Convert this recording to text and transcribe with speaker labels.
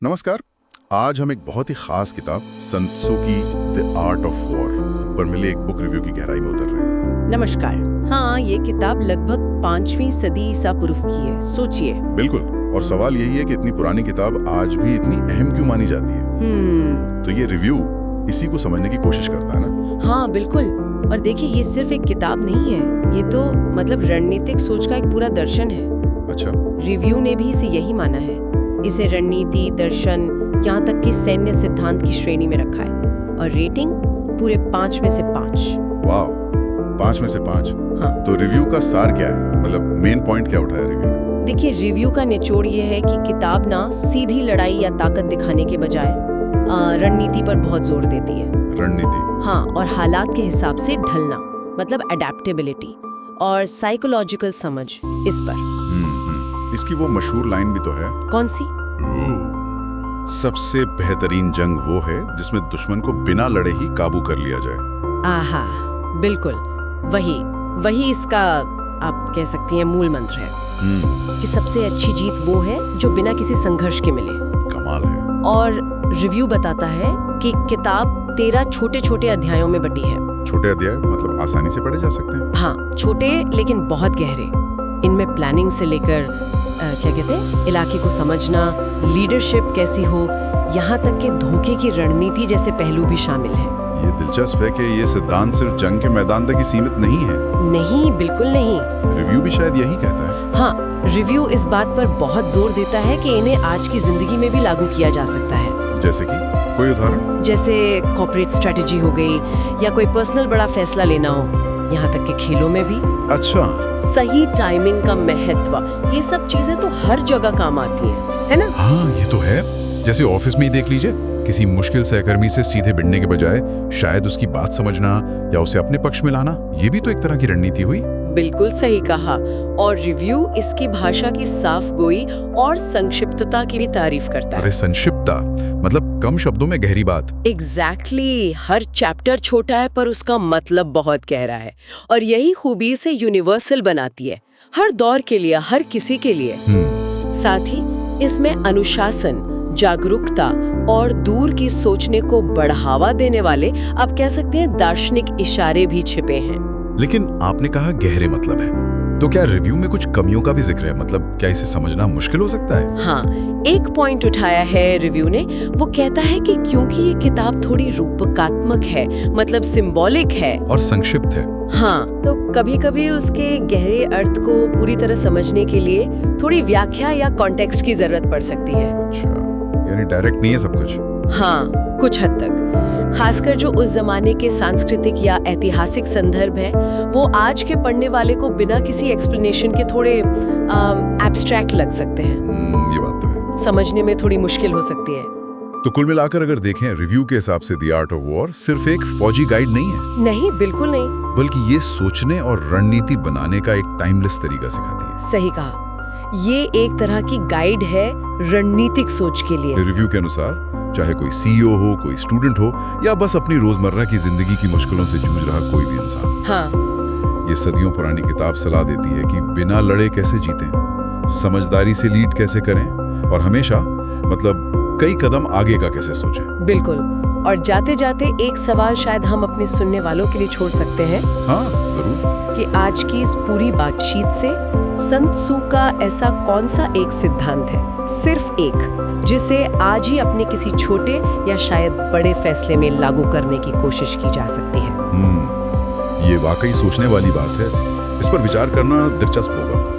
Speaker 1: नमस्कार। आज हम एक बहुत ही खास किताब सन त्सू की द आर्ट ऑफ वॉर पर मिले एक बुक रिव्यू की गहराई में उतर रहे हैं।
Speaker 2: नमस्कार। हाँ, ये किताब लगभग 5वीं सदी ईसा पूर्व की है। सोचिए।
Speaker 1: बिल्कुल। और सवाल यही है कि इतनी पुरानी किताब आज भी इतनी अहम क्यों मानी जाती है। तो ये रिव्यू इसी को समझने की कोशिश करता है ना।
Speaker 2: हाँ बिल्कुल। और देखिए, ये सिर्फ एक किताब नहीं है, ये तो मतलब रणनीतिक सोच का एक पूरा दर्शन है।
Speaker 1: अच्छा।
Speaker 2: रिव्यू ने भी इसे यही माना है। इसे रणनीति, दर्शन, यहाँ तक कि सैन्य सिद्धांत की श्रेणी में रखा है। और रेटिंग पूरे 5 में से 5।
Speaker 1: वाह, 5 में से 5।
Speaker 2: हाँ।
Speaker 1: तो रिव्यू का सार क्या है, मतलब मेन पॉइंट क्या उठाया रिव्यू ने?
Speaker 2: देखिए, रिव्यू का निचोड़ ये है कि किताब ना सीधी लड़ाई या ताकत दिखाने के बजाय रणनीति पर बहुत जोर देती है।
Speaker 1: रणनीति?
Speaker 2: हाँ, और हालात के हिसाब से ढलना, मतलब अडेप्टेबिलिटी और साइकोलॉजिकल समझ, इस पर।
Speaker 1: इसकी वो मशहूर लाइन भी तो है।
Speaker 2: कौन सी?
Speaker 1: सबसे बेहतरीन जंग वो है जिसमें दुश्मन को बिना लड़े ही काबू कर लिया जाए।
Speaker 2: आहा, बिल्कुल वही इसका आप कह सकती हैं मूल मंत्र है। कि सबसे अच्छी जीत वो है जो बिना किसी संघर्ष के मिले।
Speaker 1: कमाल है।
Speaker 2: और रिव्यू बताता है कि किताब 13 छोटे-छोटे अध्यायों में बटी है।
Speaker 1: छोटे अध्याय मतलब आसानी से पढ़े जा सकते हैं?
Speaker 2: हाँ, छोटे लेकिन बहुत गहरे। इनमें प्लानिंग से लेकर क्या कहते हैं, इलाके को समझना, लीडरशिप कैसी हो, यहाँ तक कि धोखे की रणनीति जैसे पहलू भी शामिल हैं।
Speaker 1: ये दिलचस्प है कि ये सिद्धांत सिर्फ जंग के मैदान तक ही सीमित नहीं है।
Speaker 2: नहीं, बिल्कुल नहीं।
Speaker 1: रिव्यू भी शायद यही कहता है।
Speaker 2: हाँ, रिव्यू इस बात पर बहुत जोर देता है कि इन्हें आज की जिंदगी में भी लागू किया जा सकता है।
Speaker 1: जैसे कि कोई उदाहरण?
Speaker 2: जैसे कॉर्पोरेट स्ट्रेटेजी हो गई, या कोई पर्सनल बड़ा फैसला लेना हो, यहाँ तक कि खेलों में भी।
Speaker 1: अच्छा।
Speaker 2: सही टाइमिंग का महत्व, ये सब चीजें तो हर जगह काम आती हैं, है ना?
Speaker 3: हाँ, ये तो है। जैसे ऑफिस में ही देख लीजिए, किसी मुश्किल सहकर्मी से सीधे भिड़ने के बजाय शायद उसकी बात समझना या उसे अपने पक्ष में लाना, ये भी तो एक तरह की रणनीति हुई।
Speaker 2: बिल्कुल सही कहा। और रिव्यू इसकी भाषा की साफ गोई और संक्षिप्तता की भी तारीफ करता है।
Speaker 3: अरे संक्षिप्तता मतलब कम शब्दों में गहरी बात।
Speaker 2: एग्जैक्टली। हर चैप्टर छोटा है पर उसका मतलब बहुत गहरा है। और यही खूबी से यूनिवर्सल बनाती है, हर दौर के लिए, हर किसी के लिए। साथ ही इसमें अनुशासन, जागरूकता और दूर की सोचने को बढ़ावा देने वाले, आप कह सकते हैं, दार्शनिक इशारे भी छिपे हैं।
Speaker 3: लेकिन आपने कहा गहरे मतलब है, तो क्या रिव्यू में कुछ कमियों का भी जिक्र है? मतलब क्या इसे समझना मुश्किल हो सकता है?
Speaker 2: हाँ, एक पॉइंट उठाया है रिव्यू ने। वो कहता है कि क्योंकि ये किताब थोड़ी रूपकात्मक है, मतलब सिंबॉलिक है और
Speaker 3: संक्षिप्त है।
Speaker 2: हाँ, तो कभी-कभी उसके गहरे अर्थ को पूरी तरह समझने के लिए थोड़ी व्याख्या या कॉन्टेक्स्ट की जरूरत पड़ सकती है।
Speaker 1: अच्छा, यानी डायरेक्ट नहीं है सब कुछ?
Speaker 2: हाँ, कुछ हद तक। खासकर जो उस जमाने के सांस्कृतिक या ऐतिहासिक संदर्भ है, वो आज के पढ़ने वाले को बिना किसी एक्सप्लेनेशन के थोड़े एब्स्ट्रैक्ट लग सकते हैं।
Speaker 1: ये बात तो है।
Speaker 2: समझने में थोड़ी मुश्किल हो सकती है।
Speaker 1: तो कुल मिलाकर अगर देखें, रिव्यू के हिसाब से द आर्ट ऑफ वॉर सिर्फ एक फौजी गाइड नहीं है।
Speaker 2: नहीं, बिल्कुल नहीं।
Speaker 1: बल्कि ये सोचने और रणनीति बनाने का एक टाइमलेस तरीका सिखाती है।
Speaker 2: सही कहा। ये एक तरह की गाइड है रणनीतिक सोच के लिए।
Speaker 1: रिव्यू के अनुसार चाहे कोई सीईओ हो, कोई स्टूडेंट हो, या बस अपनी रोजमर्रा की जिंदगी की मुश्किलों से जूझ रहा कोई भी इंसान,
Speaker 2: हाँ,
Speaker 1: ये सदियों पुरानी किताब सलाह देती है कि बिना लड़े कैसे जीतें, समझदारी से लीड कैसे करें, और हमेशा मतलब कई कदम आगे का कैसे सोचें।
Speaker 2: बिल्कुल। और जाते जाते एक सवाल शायद हम अपने सुनने वालों के लिए छोड़ सकते हैं।
Speaker 1: हाँ जरूर।
Speaker 2: कि आज की इस पूरी बातचीत से सन त्सू का ऐसा कौन सा एक सिद्धांत है, सिर्फ एक, जिसे आज ही अपने किसी छोटे या शायद बड़े फैसले में लागू करने की कोशिश की जा सकती है।
Speaker 1: ये वाकई सोचने वाली बात है। इस पर विचार करना दिलचस्प होगा।